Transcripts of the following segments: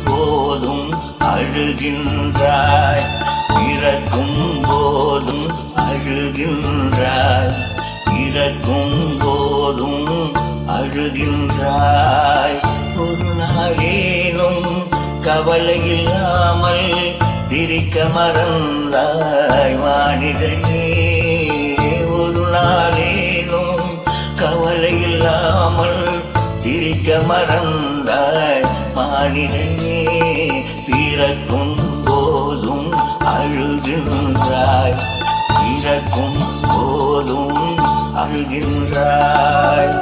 போதும் அழுகின்றாய், இறக்கும் போதும் அழுகின்றாய், இறக்கும் போதும் அழுகின்றாய். ஒரு நாளேனும் கவலை இல்லாமல் சிரிக்க மறந்தாய் மானிடனே. ஒரு நாளேனும் கவலை இல்லாமல் சிரிக்க மறந்தாய் மானிடனே. பிறக்கும் போதும் அழுகின்றாய், பிறக்கும் போதும் அழுகின்றாய்.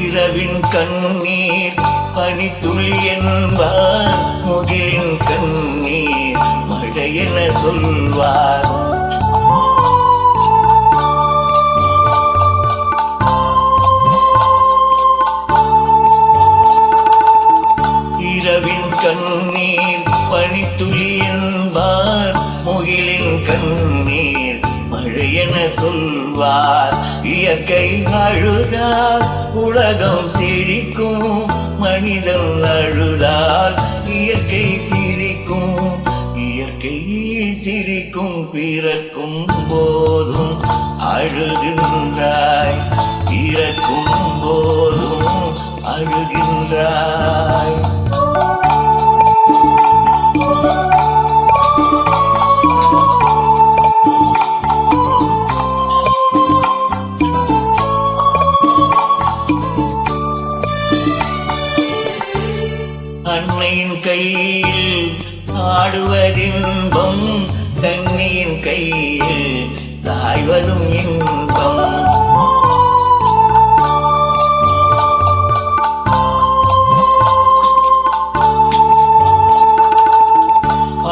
இரவின் கண்ணீர் பனித்துளி என்பார், முகிலின் கண்ணீர் மழை என சொல்வார். இரவின் கண்ணீர் பனித்துளி என்பார், முகிலின் கண்ணீர் மழை என சொல்வார். இயற்கை அழுதால் உலகம் சிரிக்கும், மனிதன் அழுதால் இயற்கை சிரிக்கும், இயற்கை சிரிக்கும். பிறக்கும் போதும் அழுகின்றாய், இறக்கும் போதும் அழுகின்றாய். அன்னையின் கையில் ஆடுவதின்பம், கண்ணியின் கையில் சாய்வதும் இன்பம்.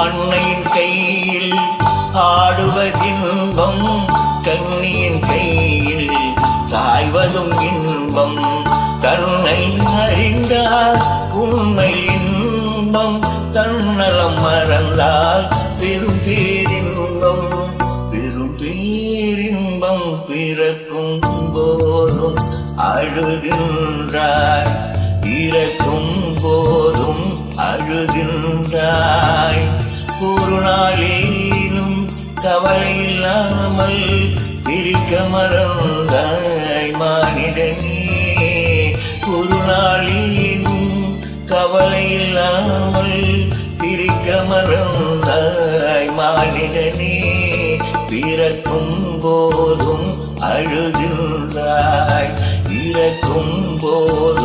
அன்னையின் கையில் ஆடுவதின்பம், கண்ணியின் கையில் சாய்வதும் இன்பம். தன்னை அறிந்தால் உண்மை இன்பம், தன்னலம் மறந்தால் பெரும் பேரின்பம், பெரும் பேரின்பம். பிறக்கும் போதும் அழுகின்றாய், இறக்கும் போதும் அழுகின்றாய். ஒரு நாளேனும் கவலை இல்லாமல் சிரிக்க மறந்தாய் மானிடனே. ஒரு நாளேனும் கவலை இல்லாமல் சிரிக்க மறந்தாய் மானிடனே. பிறக்கும் போதும் அழுகின்றாய், இறக்கும் போதும்